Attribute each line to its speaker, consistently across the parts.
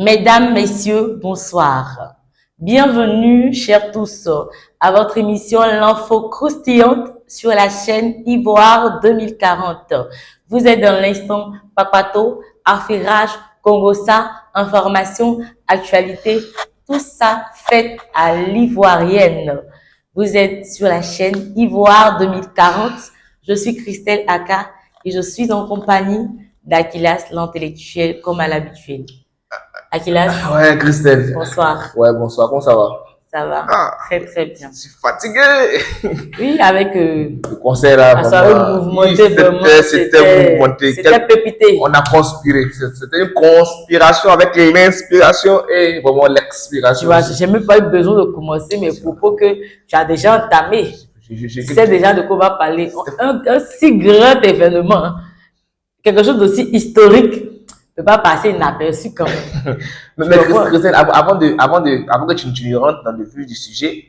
Speaker 1: Mesdames, Messieurs, bonsoir. Bienvenue, chers tous, à votre émission L'info croustillante sur la chaîne Ivoire 2040. Vous êtes dans l'instant Papato, Affairage, Congossa, information, actualité, tout ça fait à l'ivoirienne. Vous êtes sur la chaîne Ivoire 2040. Je suis Christelle Aka et je suis en compagnie d'Aquilas l'intellectuel comme à l'habitude. Aquilas.
Speaker 2: Ouais, Christelle.
Speaker 1: Bonsoir.
Speaker 2: Ouais, bonsoir. Comment ça va?
Speaker 1: Ça va. Très, très bien.
Speaker 2: Je suis fatigué.
Speaker 1: Oui, avec
Speaker 2: le concert là.
Speaker 1: la soirée mouvementée,
Speaker 2: c'était mouvementé.
Speaker 1: C'était pépité.
Speaker 2: On a conspiré. C'était une conspiration avec l'inspiration et vraiment l'expiration.
Speaker 1: Tu vois, j'ai même pas eu besoin de commencer mes propos que tu as déjà entamé. Tu sais déjà de quoi on va parler. Un si grand événement, hein. Quelque chose d'aussi historique. Ne peut pas passer inaperçu quand même.
Speaker 2: Mais Christelle, avant que tu rentres dans le vif du sujet,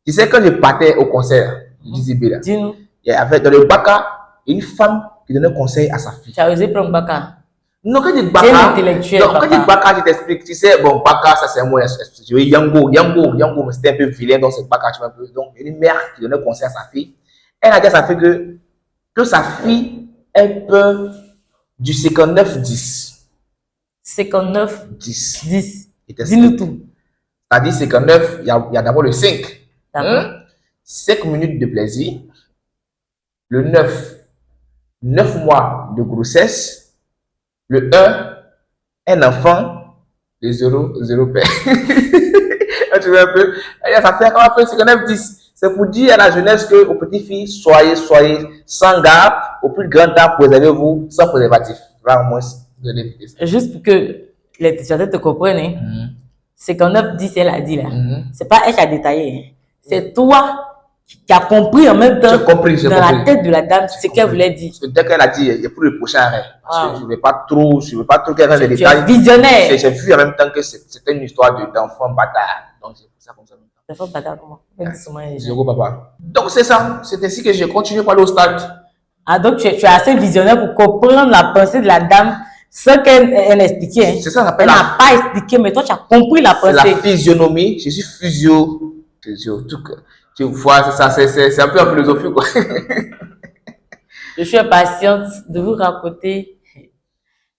Speaker 2: tu sais, quand je partais au concert du Zibé là, il y avait dans le Baka une femme qui donnait conseil à sa fille.
Speaker 1: Tu as osé prendre Baka?
Speaker 2: Non, quand tu dis Baka, je t'explique. Tu sais, bon, Baka, ça c'est un mot, Yango, mais c'était un peu vilain, donc c'est Baka, tu vois un peu. Donc, une mère qui donnait conseil à sa fille, elle a dit à sa fille que sa fille, elle peut du 59-10.
Speaker 1: 59,
Speaker 2: 10.
Speaker 1: 10. Dis-nous tout.
Speaker 2: C'est-à-dire 59, il y a d'abord le 5. 5 minutes de plaisir. Le 9, 9 mois de grossesse. Le 1, un enfant. Le 0, 0 père. Tu vois un peu. Ça fait un peu 59, 10. C'est pour dire à la jeunesse que aux petites filles, soyez sans garde. Au plus grand temps, préservez-vous sans préservatif. Là, au moins.
Speaker 1: Juste pour que les utilisateurs te comprennent, hein. 59, 10, elle a dit là. C'est pas elle qui a détaillé. Hein. C'est toi qui as compris en même temps dans la tête de la dame ce qu'elle voulait dire.
Speaker 2: Dès qu'elle a dit, il y a pour le prochain arrêt. Je ne veux pas trop qu'elle fasse des détails.
Speaker 1: Visionnaire.
Speaker 2: J'ai vu en même temps que c'était une histoire d'enfant bâtard. Donc c'est ça comme ça.
Speaker 1: D'enfant bâtard comment?
Speaker 2: Zéro papa. Donc c'est ça. C'est ainsi que j'ai continué par aller au stade.
Speaker 1: Ah donc tu es assez visionnaire pour comprendre la pensée de la dame. Ce qu'elle expliquait,
Speaker 2: c'est ça,
Speaker 1: elle n'a pas expliqué, mais toi tu as compris la pensée.
Speaker 2: C'est la physionomie, je suis physio, tu vois, c'est un peu en philosophie quoi.
Speaker 1: Je suis impatiente de vous raconter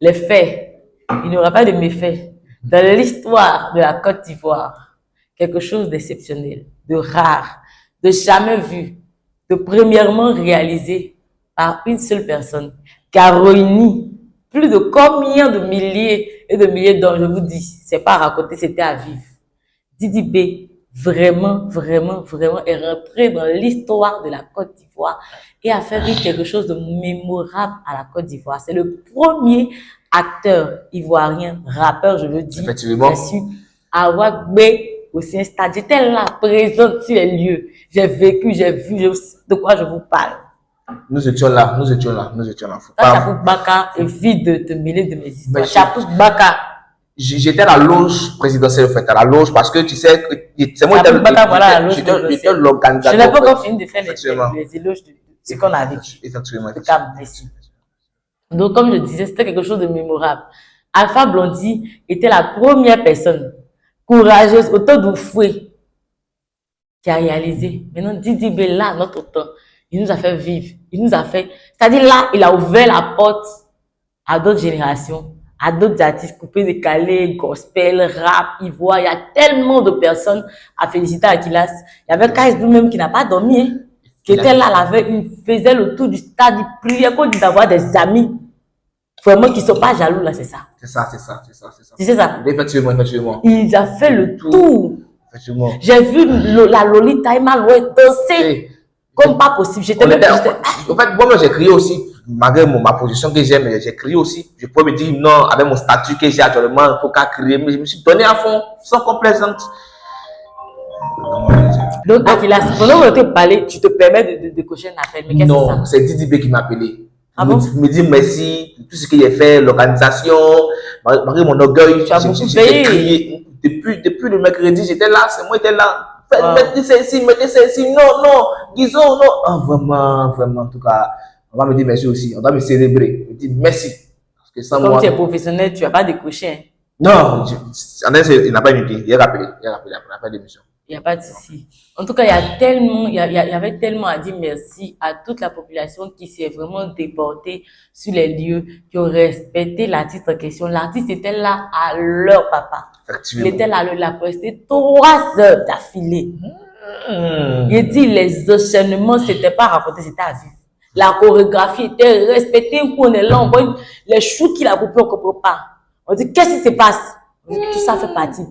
Speaker 1: les faits. Il n'y aura pas de méfaits. Dans l'histoire de la Côte d'Ivoire, quelque chose d'exceptionnel, de rare, de jamais vu, de premièrement réalisé par une seule personne, qui a réuni plus de combien de milliers et de milliers d'hommes, je vous dis, c'est pas à raconter, c'était à vivre. Didi B, vraiment est rentré dans l'histoire de la Côte d'Ivoire et a fait vivre quelque chose de mémorable à la Côte d'Ivoire. C'est le premier acteur ivoirien, rappeur, je veux dire, bien sûr, à avoir aussi un stade. J'étais là, présente sur les lieux. J'ai vécu, j'ai vu, je sais de quoi je vous parle.
Speaker 2: Nous étions là.
Speaker 1: Chapouk Baka évite de te mêler de mes histoires. Chapouk Baka.
Speaker 2: J'étais à la loge présidentielle, en fait, à la loge, parce que tu sais, c'est moi
Speaker 1: qui
Speaker 2: l'organisateur.
Speaker 1: Je n'ai pas encore fini de faire les éloges de ce qu'on a vécu.
Speaker 2: Effectivement.
Speaker 1: Donc, comme je disais, c'était quelque chose de mémorable. Alpha Blondy était la première personne courageuse, autant de fouet, qui a réalisé. Maintenant, Didi B, là, notre temps. Il nous a fait vivre. Il nous a fait... C'est-à-dire là, il a ouvert la porte à d'autres générations, à d'autres artistes coupés, décalés, gospel, rap, ivoire. Il y a tellement de personnes à féliciter Aquilas. Il y avait Kais lui-même qui n'a pas dormi, hein, qui était là la veille, il faisait le tour du stade, il priait qu'on dit d'avoir des amis. Vraiment qui ne sont pas jaloux, là, c'est ça.
Speaker 2: C'est ça.
Speaker 1: Tu sais ça?
Speaker 2: Effectivement.
Speaker 1: Il a fait le tour.
Speaker 2: Effectivement.
Speaker 1: J'ai vu la Lolita Imaloué danser. Comme pas possible, j'étais même...
Speaker 2: En fait, moi, j'ai crié aussi, malgré ma position que j'ai, mais j'ai crié aussi. Je peux me dire non, avec mon statut que j'ai actuellement, il faut qu'à crier, mais je me suis donné à fond, sans complaisante.
Speaker 1: Donc, Aquilas, pendant que tu parlais, tu te permets de cocher un appel, mais qu'est-ce que c'est ça?
Speaker 2: Non, c'est Didi B qui m'a appelé.
Speaker 1: Ah bon?
Speaker 2: Me dire merci pour tout ce que j'ai fait, l'organisation, malgré mon orgueil, j'ai crié. Depuis le mercredi, j'étais là, c'est moi qui étais là. Mettez ceci, non, disons non. Oh, vraiment, en tout cas, on va me dire merci aussi, on va me célébrer, me dire merci. Parce que sans
Speaker 1: comme
Speaker 2: moi,
Speaker 1: tu es professionnel, tu n'as pas décroché.
Speaker 2: Non, il n'a pas imité. Il a rappelé. Il a rappelé après l'émission.
Speaker 1: Il n'y a pas de souci. En tout cas, il y a tellement, il y avait tellement à dire merci à toute la population qui s'est vraiment déportée sur les lieux, qui ont respecté l'artiste en question. L'artiste était là à l'heure, papa. Il était là à l'heure, il a presté 3 heures d'affilée. Il dit les enchaînements, c'était pas raconté, c'était à vivre. La chorégraphie était respectée. On est là, on voit les choux qu'il a coupés, on ne comprend pas. On dit, qu'est-ce qui se passe? Tout ça fait partie.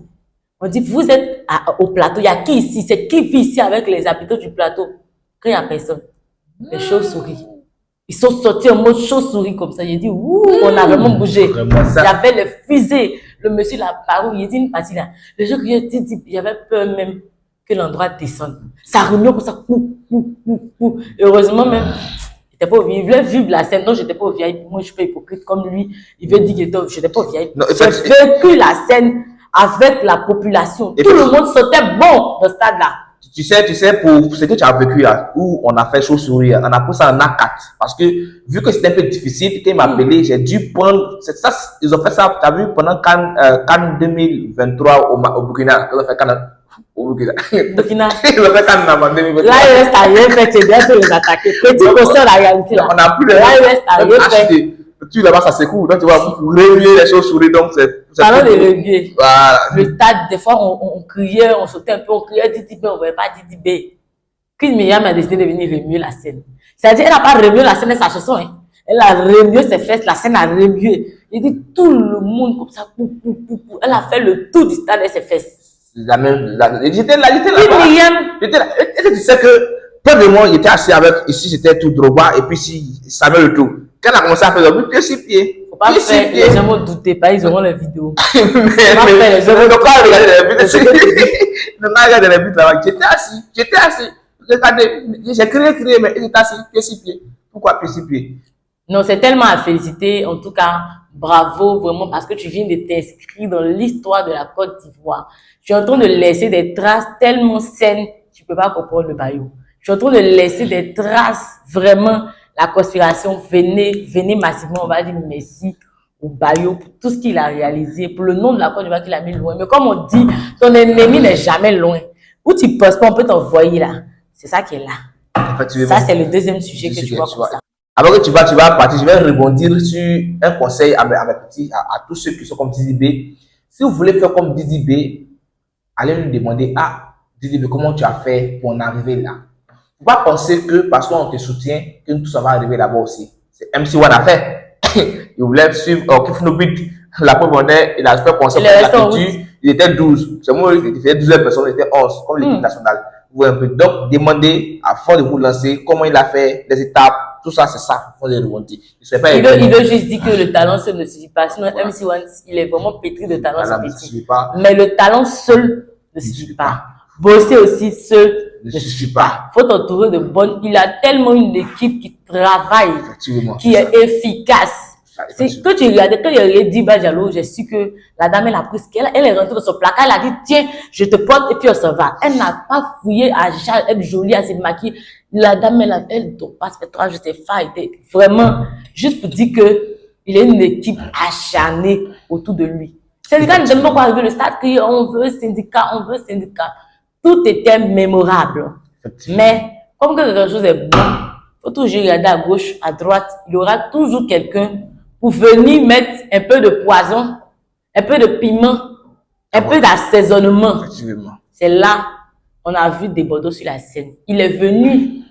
Speaker 1: On dit, vous êtes au plateau, il y a qui ici? C'est qui vit ici avec les habitants du plateau? Quand il n'y a personne, les chauves-souris. Ils sont sortis en mode chauve-souris comme ça. Il dit, ouh, on a vraiment bougé. Il y avait les fusées. Le monsieur l'a paru, il dit une partie là. Les gens criaient, j'avais peur même que l'endroit descende. Ça remuait comme ça. Heureusement même, il voulait vivre la scène. Non, je n'étais pas au VIP. Moi, je suis pas hypocrite comme lui. Il veut dire que je n'étais pas au VIP. J'ai vécu la scène avec la population. Tout le monde sautait bon dans ce stade-là.
Speaker 2: Tu sais, pour ce que tu as vécu là, où on a fait chauve-souris, on a pris ça en A4. Parce que, vu que c'était un peu difficile, quand il m'a appelé, j'ai dû prendre, ça, ils ont fait ça, tu as vu, pendant Cannes 2023 au Burkina. Ils ont fait Cannes au Burkina. Ils ont fait Cannes en 2023.
Speaker 1: Là, il reste à rien faire, c'est bien de les attaquer. Petit constat, la réalité là.
Speaker 2: On a plus de.
Speaker 1: Là, il reste à rien faire.
Speaker 2: Tu là-bas, ça secoue. Donc, tu vois, vous remuer les chauves-souris, donc c'est.
Speaker 1: Parlons de remuer.
Speaker 2: Voilà.
Speaker 1: Le stade, des fois, on criait, on sautait un peu, on criait Didi B, on ne voyait pas Didi B. Chris Myriam a décidé de venir remuer la scène. C'est-à-dire, elle n'a pas remué la scène de sa chanson, hein. Elle a remué ses fesses, la scène a remué. Il dit tout le monde comme ça, Elle a fait le tour du stade de ses fesses.
Speaker 2: J'étais là. J'étais là. Est-ce que tu sais que, près de moi, il était assis avec, ici, c'était tout droit, et puis ici, ça met le tour. Quand on a commencé à faire le pied sur pied.
Speaker 1: Faut pas faire, les gens vont douter pas, ils auront les vidéos.
Speaker 2: Mais ne pas regarder les vidéos. Ne pas regarder les vidéos là-bas. J'étais assis. Regardez, j'ai crié, mais il était assis, pied sur pied. Pourquoi pied sur pied?
Speaker 1: Non, c'est tellement à féliciter. En tout cas, bravo vraiment parce que tu viens de t'inscrire dans l'histoire de la Côte d'Ivoire. Tu es en train de laisser des traces tellement saines, tu peux pas comprendre le baillot. Tu es en train de laisser des traces vraiment. La conspiration, venez massivement, on va dire merci au Bayo pour tout ce qu'il a réalisé, pour le nom de la Côte d'Ivoire qu'il a mis loin. Mais comme on dit, ton ennemi n'est jamais loin. Où tu penses pas, on peut t'envoyer là. C'est ça qui est là. Ça, c'est le deuxième sujet que tu vois comme ça.
Speaker 2: Avant que tu vas partir, je vais rebondir sur un conseil à mes petits, à tous ceux qui sont comme Didi B. Si vous voulez faire comme Didi B, allez nous demander, Didi B, comment tu as fait pour en arriver là? Faut pas penser que parce qu'on te soutient, que tout ça va arriver là-bas aussi. C'est MC One a fait. Il voulait suivre Kifnobit, la pauvre monnaie, il a fait penser à la culture. Il était 12. C'est moi, il faisait 12 personnes, il était 11, comme l'équipe nationale. Donc, demandez, avant de vous lancer, comment il a fait, les étapes, tout ça, c'est ça. Il
Speaker 1: veut juste dire que le talent seul ne suffit pas. Sinon, MC One, il est vraiment pétri de talent, mais le talent seul ne suffit pas. Bosser aussi seul ne suffit pas. Il faut t'entourer de bonnes. Il a tellement une équipe qui travaille, qui est efficace. Quand tu regardais, quand il a dit Bajalo, j'ai su que la dame, elle a pris ce qu'elle elle est rentrée dans son placard, elle a dit, tiens, je te porte et puis on s'en va. Elle n'a pas fouillé à être jolie, à se maquiller. La dame, elle doit pas se faire 3 jours, c'est failles. Vraiment, juste pour dire que il a une équipe acharnée autour de lui. C'est le gars qui n'aime pas arriver le stade, on veut syndicat. Tout était mémorable. Mais, comme quelque chose est bon, il faut toujours regarder à gauche, à droite. Il y aura toujours quelqu'un pour venir mettre un peu de poison, un peu de piment, un peu d'assaisonnement. C'est là on a vu des Bordeaux sur la scène. Il est venu.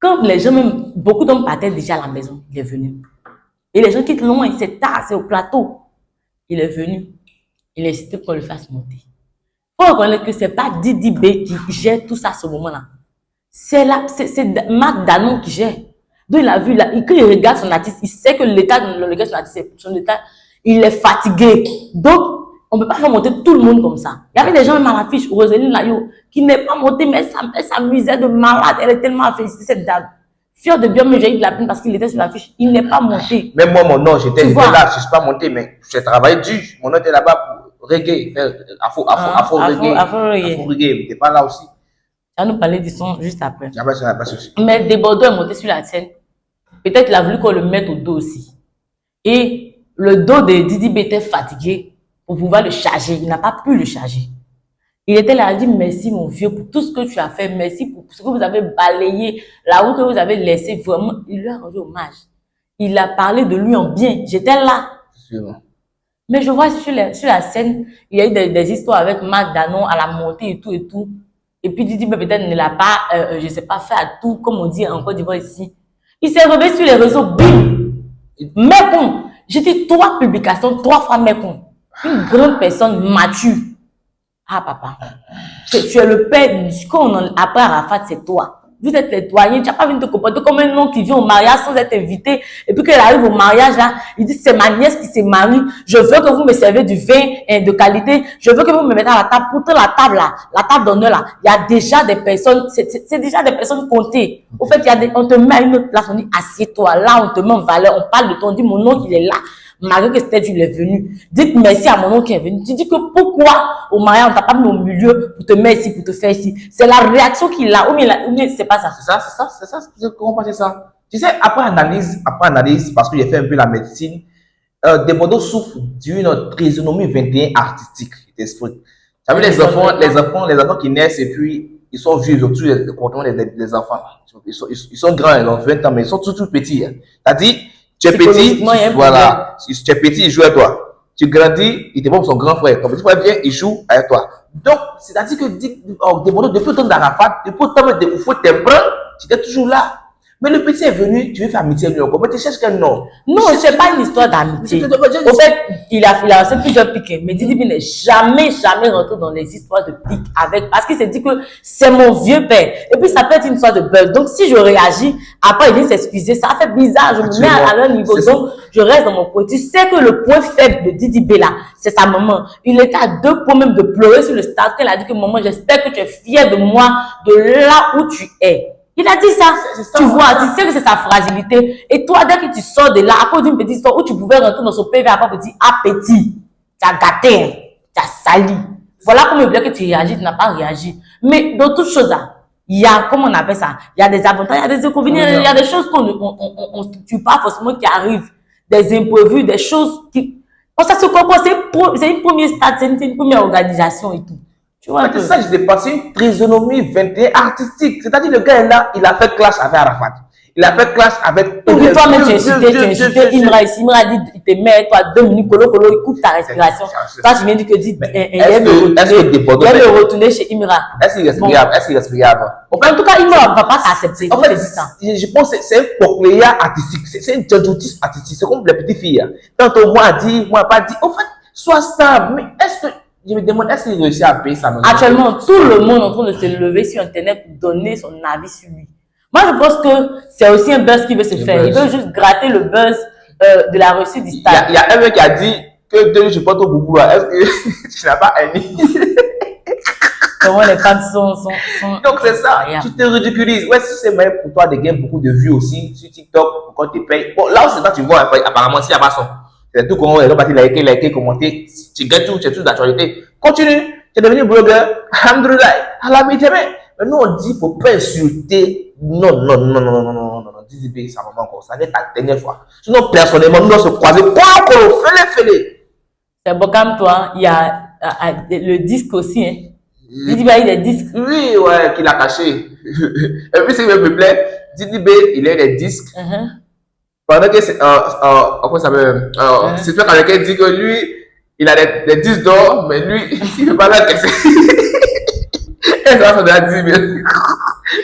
Speaker 1: Quand les gens, même beaucoup d'hommes partaient déjà à la maison, il est venu. Et les gens quittent loin, c'est tard, c'est au plateau. Il est venu. Il a insisté pour qu'on le fasse monter. Il faut reconnaître que ce n'est pas Didi B qui gère tout ça à ce moment-là. C'est Marc Danon qui gère. Donc il a vu, là, quand il regarde son artiste, il sait que l'état dans lequel son état, il est fatigué. Donc, on ne peut pas faire monter tout le monde comme ça. Il y avait des gens même à l'affiche, Roseline Layo, qui n'est pas montée, mais elle s'amusait de malade. Elle est tellement félicitée, cette dame. Fière de bien me j'ai eu de la peine parce qu'il était sur l'affiche. Il n'est pas monté.
Speaker 2: Même moi, mon nom, j'étais là, je ne suis pas monté, mais j'ai travaillé dur. Mon nom était là-bas pour reggae, afro-reggae. Il n'était pas là aussi.
Speaker 1: On va nous parler du son juste après.
Speaker 2: Mais
Speaker 1: Bordeaux est monté sur la scène. Peut-être qu'il a voulu qu'on le mette au dos aussi. Et le dos de Didi B était fatigué pour pouvoir le charger. Il n'a pas pu le charger. Il était là, il a dit merci mon vieux pour tout ce que tu as fait, merci pour ce que vous avez balayé, la route que vous avez laissée. Vraiment, il lui a rendu hommage. Il a parlé de lui en bien. J'étais là. Mais je vois sur la scène, il y a eu des histoires avec Marc Danon à la montée et tout et tout. Et puis Didi B peut-être ne l'a pas, je sais pas, fait à tout, comme on dit en Côte d'Ivoire ici. Il s'est réveillé sur les réseaux, bim! Mekon! J'ai dit 3 publications, 3 fois Mekon. Une grande personne mature. Ah papa, tu es le père, après Arafat, c'est toi. Vous êtes les doyens, tu n'as pas vu te comporter comme un homme qui vient au mariage sans être invité. Et puis qu'il arrive au mariage, là, il dit c'est ma nièce qui se marie. Je veux que vous me servez du vin de qualité. Je veux que vous me mettez à la table. Pourtant, la table là, la table d'honneur là, il y a déjà des personnes, c'est déjà des personnes comptées. Au fait, on te met à une autre place, on dit assieds-toi. Là, on te met en valeur, on parle de toi, on dit mon oncle il est là. Malgré que c'était tu est venu. Dites merci à mon oncle qui est venu. Tu dis que pourquoi au mariage on t'a pas mis au milieu pour te mettre ici, pour te faire ici. C'est la réaction qu'il a. Ou bien c'est pas ça.
Speaker 2: C'est ça. Je comprends pas ça. Tu sais, après analyse, parce que j'ai fait un peu la médecine, Desbordeaux souffre d'une trisonomie 21 artistique. Tu savez, les enfants qui naissent et puis ils sont vieux, ils ont tous les comportements des enfants. Ils sont grands, ils ont 20 ans, mais ils sont tout petits. C'est-à-dire, tu es petit, voilà. Tu es petit, il joue avec toi. Tu grandis, il te montre son grand frère. Ton petit frère vient, il joue avec toi. Donc, c'est-à-dire que Desbordeaux, depuis le temps d'Arafat, depuis le temps de Oufou Temprun, tu étais toujours là. Mais le petit est venu, tu veux faire amitié avec lui encore. Mais tu cherches quel nom?
Speaker 1: Non, c'est pas une histoire d'amitié. Au fait, il a fait plusieurs piques. Mais Didi B n'est jamais rentré dans les histoires de piques avec, parce qu'il s'est dit que c'est mon vieux père. Et puis, ça peut être une histoire de buzz. Donc, si je réagis, après, il vient s'excuser. Ça fait bizarre. Je me mets à leur niveau. Donc, je reste dans mon point. Tu sais que le point faible de Didi B là, c'est sa maman. Il était à 2 points même de pleurer sur le stade. Elle a dit que maman, j'espère que tu es fière de moi, de là où tu es. Il a dit ça, tu vois, tu sais que c'est sa fragilité. Et toi, dès que tu sors de là, à cause d'une petite histoire où tu pouvais rentrer dans son PV à part petit, petit, tu as gâté, tu as sali. Voilà comment il voulait que tu réagis, tu n'as pas réagi. Mais dans toutes choses là, il y a, comment on appelle ça, il y a des avantages, il y a des inconvénients, il y a des choses qu'on ne structure pas forcément qui arrivent, des imprévus, des choses qui... Bon, ça se comprend, c'est une première stade, c'est une première organisation et tout. Tu vois,
Speaker 2: c'est ça, j'ai passé une trisonomie 21 artistique. C'est-à-dire, le gars est là, il a fait clash avec Arafat. Il a fait clash avec
Speaker 1: tous les... Toi-même, tu as incité Imra ici. Imra dit, il te met, toi, 2 minutes, colo, il coupe ta respiration. Toi, tu viens de dire que dit, il aime le retourner chez Imra.
Speaker 2: Est-ce qu'il respire avant?
Speaker 1: En tout cas, Imra ne va pas t'accepter.
Speaker 2: En fait, je pense que c'est un populaire artistique. C'est un judgeautisme artistique. C'est comme les petites filles. Tantôt, moi, dit, moi, pas dit. En fait, sois stable. Mais est-ce que... Je me demande, est-ce qu'il réussit à payer sa maison?
Speaker 1: Actuellement, tout le monde est en train de se lever sur Internet pour donner son avis sur lui. Moi, je pense que c'est aussi un buzz qui veut se faire. Il veut juste gratter le buzz de la réussite du stade.
Speaker 2: Il y a un mec qui a dit que Denis, je porte au boubou. Est-ce que tu n'as pas aimé?
Speaker 1: Comment les femmes sont...
Speaker 2: Donc, c'est ça. Tu te ridiculises. Ouais, si c'est même pour toi de gagner beaucoup de vues aussi sur TikTok, quand tu payes. Bon, là, c'est ça, tu vois, apparemment, s'il n'y a pas son. C'est tout comment ils ont parti liker, commenter. Tu gagnes tout, c'est tout d'actualité. Continue. Tu es devenu blogueur. Alhamdoulilah. Allah m'y t'aime. Mais nous, on dit, il ne faut pas insulter. Non. Didi B, ça va encore. Ça va être la dernière fois. Sinon, personnellement, nous, on se croise. Fais-les.
Speaker 1: C'est bon, comme toi, il y a le disque aussi, hein. Didi B a eu des disques.
Speaker 2: Oui, ouais, qu'il a caché. Et puis, ce qui me plaît, Didi B, il a des disques. Pendant que c'est, comment ça s'appelle, c'est toi quand quelqu'un dit que lui, il a des disques d'or, mais lui, il ne peut pas l'encaisser. Et ça, ça doit dire 10 000.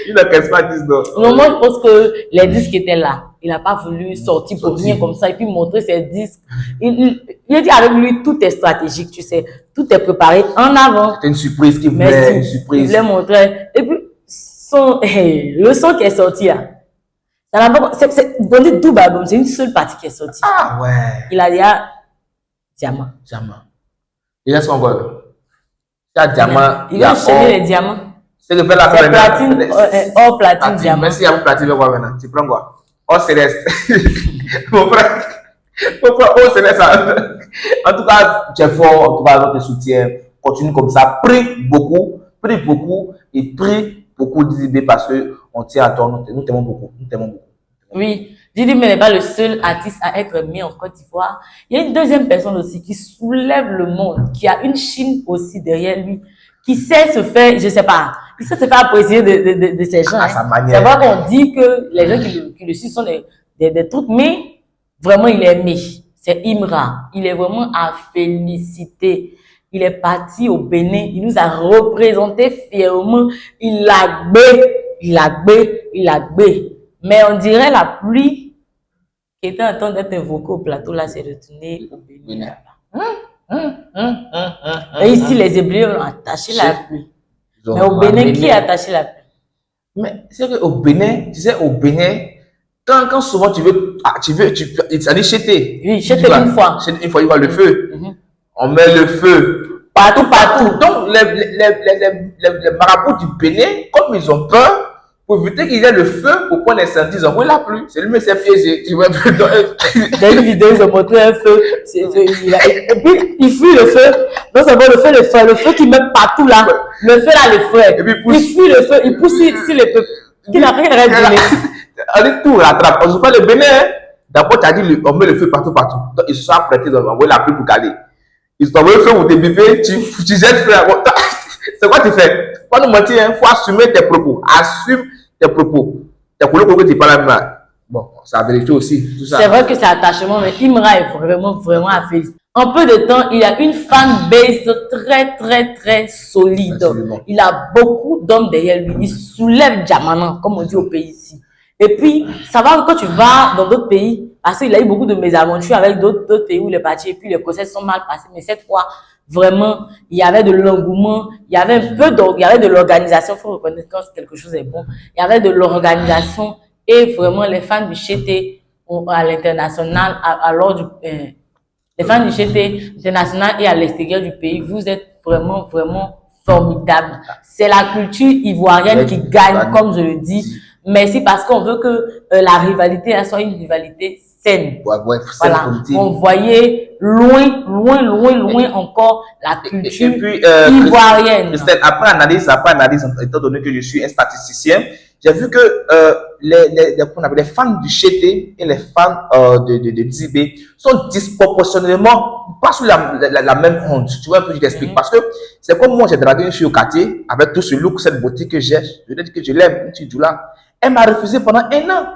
Speaker 2: Il n'encaisse pas 10 d'or.
Speaker 1: Non, moi, je pense que les disques étaient là. Il n'a pas voulu sortir pour venir comme ça et puis montrer ses disques. Il a dit avec lui, tout est stratégique, tu sais. Tout est préparé en avant.
Speaker 2: C'était une surprise qu'il voulait, une surprise.
Speaker 1: Il voulait montrer. Et puis, le son qui est sorti là. Dans tout album, c'est une seule partie qui est sortie.
Speaker 2: Ah ouais.
Speaker 1: Il a dit diamant.
Speaker 2: Il a son goal. Il y a diamant.
Speaker 1: Il a enchaîné les diamants.
Speaker 2: C'est le fait la
Speaker 1: platine, or platine, diamant.
Speaker 2: Merci à vous, platine, quoi maintenant. Tu prends quoi? Or céleste. Mon frère. Pourquoi or céleste? En tout cas, tu es fort. En tout cas, notre soutien. Continue comme ça. Prie beaucoup et prie beaucoup Didi B parce que on tient à toi. Nous t'aimons beaucoup.
Speaker 1: Oui. Didi n'est pas le seul artiste à être mis en Côte d'Ivoire. Il y a une deuxième personne aussi qui soulève le monde, qui a une Chine aussi derrière lui, qui sait se faire, je sais pas, il sait se faire apprécier de ces gens.
Speaker 2: À sa manière.
Speaker 1: C'est vrai qu'on dit que les gens qui le suivent sont des trucs, mais vraiment il est aimé. C'est Imra. Il est vraiment à féliciter. Il est parti au Bénin. Il nous a représenté fièrement. Il a gbé. Mais on dirait la pluie qui était en train d'être invoquée au plateau, là, c'est retourné au Bénin. Et ici, les Hébreux ont attaché la pluie. Mais au Bénin, qui a attaché la pluie?
Speaker 2: Mais c'est qu'au Bénin, tu sais, au Bénin, quand souvent tu veux, ça dit chéter.
Speaker 1: Oui, chéter une fois.
Speaker 2: Une fois, il y a le feu. On met le feu partout. Donc, les marabouts du Bénin, comme ils ont peur, pour éviter qu'il y ait le feu, pour prendre l'incendie, ils envoient la pluie. C'est lui, mais c'est piégé. Tu vois,
Speaker 1: dans une vidéo, ils ont montré un feu. Et puis, il fuit le feu. Non seulement le feu qui met partout là. Le feu là, le feu.
Speaker 2: Et puis,
Speaker 1: il fuit le feu, il pousse sur le peuple. Qui n'a rien à dire.
Speaker 2: On dit tout, rattrape. On ne pas le Bénin. D'abord, tu as dit, on met le feu partout. Donc, ils se sont apprêtés, ils ont envoyé la pluie pour caler. Ils t'envoient le feu pour te biper, tu jettes le feu. C'est quoi tu fais? Pas nous mentir, il faut assumer tes propos. Assume tes propos. Tes propos que tu parles là. Bon, c'est la vérité aussi.
Speaker 1: C'est vrai que c'est attachement, mais Imra est vraiment à féliciter. En peu de temps, il a une fanbase très solide.
Speaker 2: Absolument.
Speaker 1: Il a beaucoup d'hommes derrière lui. Il soulève Djamana, comme on dit au pays ici. Et puis, ça va quand tu vas dans d'autres pays, parce qu'il a eu beaucoup de mésaventures avec d'autres pays où il est parti, et puis les procès sont mal passés. Mais cette fois, vraiment, il y avait de l'engouement, il y avait de l'organisation. Il faut reconnaître quand quelque chose est bon. Il y avait de l'organisation et vraiment les fans du Chété à l'international, les fans du Chété international et à l'extérieur du pays, vous êtes vraiment formidables. C'est la culture ivoirienne qui gagne, comme je le dis. Merci parce qu'on veut que la rivalité soit une rivalité saine.
Speaker 2: Ouais,
Speaker 1: voilà. On voyait loin encore la culture ivoirienne.
Speaker 2: Après analyse, étant donné que je suis un statisticien, j'ai vu que les fans du Chété et les fans de Dibé sont disproportionnellement pas sous la même honte. Tu vois un peu, je t'explique. Parce que c'est comme moi, j'ai dragué une fille au quartier avec tout ce look, cette beauté que j'ai. Je lui ai dit que je l'aime, une petite doula. Elle m'a refusé pendant 1 an.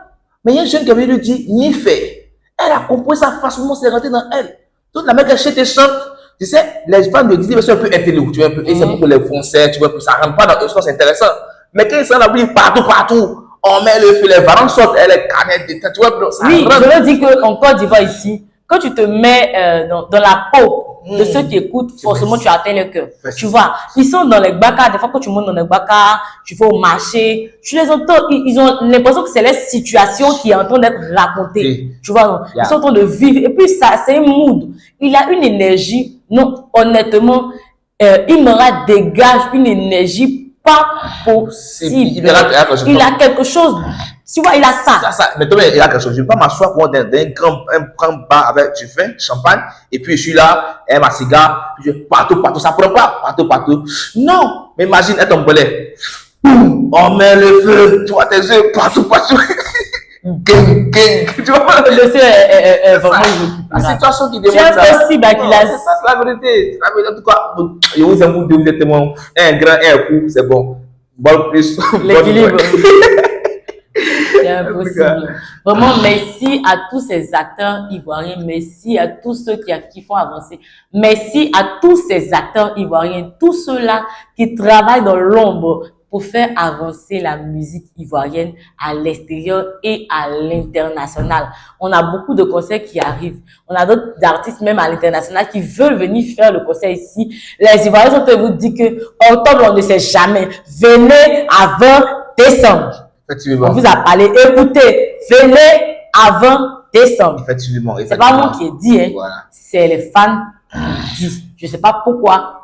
Speaker 2: Mais il y a un jeune qui avait lui dit, ni fait. Elle a compris ça facilement, c'est rentré dans elle. Donc la mec, elle chante. Tu sais, les fans de Dibé sont un peu intelligents. Tu vois un peu, et c'est pour les Français, tu vois, ça rentre pas dans eux, c'est intéressant. Mais quand ils sont là, partout, on met le feu, les varans sortent, elle est canette, tu vois, ça
Speaker 1: oui,
Speaker 2: rentre.
Speaker 1: je veux dire qu'en Côte d'Ivoire ici, quand tu te mets dans la peau de ceux qui écoutent, forcément tu atteins le cœur. Tu vois, ils sont dans les baka, des fois quand tu montes dans les baka, tu vas au marché, tu les entends, ils ont l'impression que c'est leur situation qui est en train d'être racontée.
Speaker 2: Oui.
Speaker 1: Tu vois, ils sont en train de vivre. Et puis ça, c'est un mood. Il a une énergie, non, honnêtement, Imra dégage une énergie pas possible. Il a quelque chose. Tu vois, il a ça.
Speaker 2: Mais toi, il a quelque chose. Je ne vais pas m'asseoir dans un grand bar avec du vin, champagne, et puis je suis là, ma cigare, partout, ça prend pas, partout. Non, mais imagine, être en bollet. On met le feu, tu vois tes yeux, partout. Gang. Tu vois,
Speaker 1: le feu est vraiment
Speaker 2: la situation qui demande
Speaker 1: ça.
Speaker 2: C'est
Speaker 1: possible qu'il a.
Speaker 2: C'est la vérité. En tout cas, je vous aime, vous êtes témoin. Un grand, un coup, c'est bon. Bon plus.
Speaker 1: L'équilibre. C'est impossible. Vraiment, merci à tous ces acteurs ivoiriens. Merci à tous ceux qui font avancer. Merci à tous ces acteurs ivoiriens. Tous ceux-là qui travaillent dans l'ombre pour faire avancer la musique ivoirienne à l'extérieur et à l'international. On a beaucoup de concerts qui arrivent. On a d'autres artistes même à l'international qui veulent venir faire le concert ici. Les Ivoiriens sont en train de vous dire que octobre, on ne sait jamais. Venez avant décembre.
Speaker 2: Effectivement.
Speaker 1: On vous a parlé. Écoutez, venez avant décembre.
Speaker 2: Effectivement.
Speaker 1: C'est pas moi qui ai dit, hein.
Speaker 2: Voilà.
Speaker 1: C'est les fans qui disent. Je sais pas pourquoi.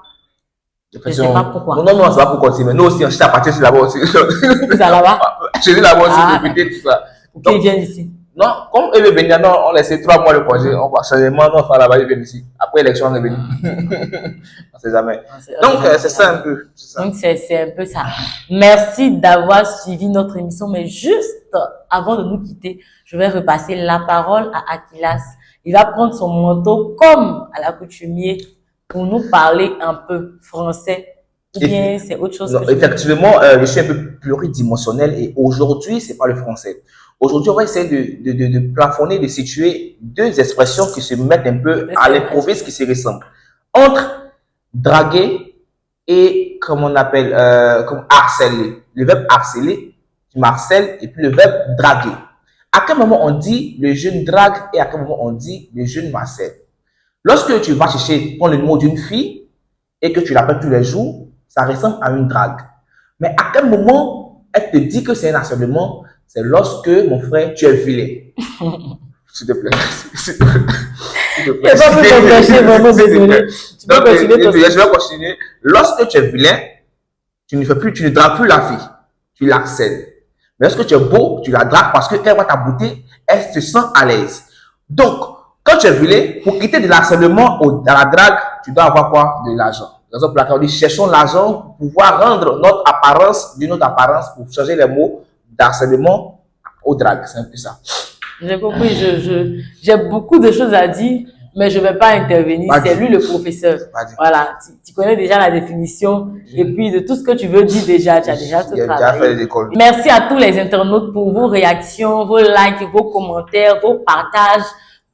Speaker 1: Je sais pas pourquoi.
Speaker 2: Non, c'est pas pour continuer. Nous aussi, on cherche à partir de là-bas aussi.
Speaker 1: Vous allez là-bas?
Speaker 2: Je suis là-bas aussi, répéter tout ça.
Speaker 1: Pourquoi ils viennent ici?
Speaker 2: Non, comme ils veulent venir, non, on laisse 3 mois le congé, on va changement, non, on va là-bas, ils viennent ici. Après l'élection, on est venu. On sait jamais. Donc, c'est ça un peu.
Speaker 1: Donc, c'est un peu ça. Merci d'avoir suivi notre émission, mais juste avant de nous quitter, je vais repasser la parole à Akilas. Il va prendre son manteau comme à l'accoutumier pour nous parler un peu français. Ou bien c'est autre chose
Speaker 2: Non,
Speaker 1: que
Speaker 2: effectivement, je suis un peu pluridimensionnel et aujourd'hui, c'est pas le français. Aujourd'hui, on va essayer de plafonner, de situer deux expressions qui se mettent un peu à l'improviste, qui se ressemblent. Entre draguer et, comme on appelle, comme harceler. Le verbe harceler, tu m'harcèles, et puis le verbe draguer. À quel moment on dit le jeune drague et à quel moment on dit le jeune harcèle? Lorsque tu vas chercher, prends le mot d'une fille et que tu l'appelles tous les jours, ça ressemble à une drague. Mais à quel moment elle te dit que c'est un harcèlement? C'est lorsque, mon frère, tu es vilain. S'il te plaît. S'il te plaît.
Speaker 1: Je vais pas plus t'empêcher, vraiment désolé.
Speaker 2: Donc, je vais continuer. Lorsque tu es vilain, tu ne dragues plus la fille. Tu l'harcèles. Mais lorsque tu es beau, tu la dragues parce qu'elle voit ta beauté, elle se sent à l'aise. Donc, quand tu es vilain, pour quitter de l'harcèlement à la drague, tu dois avoir quoi? De l'argent. Raison pour laquelle on dit cherchons l'argent pour pouvoir rendre notre apparence d'une autre apparence, pour changer les mots d'harcèlement au drague. C'est un peu ça.
Speaker 1: J'ai compris, j'ai beaucoup de choses à dire, mais je ne vais pas intervenir. C'est lui le professeur. Voilà, tu connais déjà la définition et puis de tout ce que tu veux dire déjà, tu as déjà tout travaillé. Merci à tous les internautes pour vos réactions, vos likes, vos commentaires, vos partages.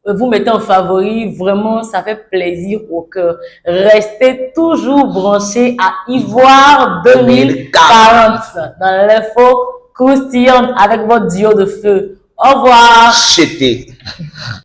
Speaker 1: Vous mettez en favori, vraiment, ça fait plaisir au cœur. Restez toujours branchés à Ivoire 2040 dans l'info croustillante avec votre duo de feu. Au revoir.
Speaker 2: Chété.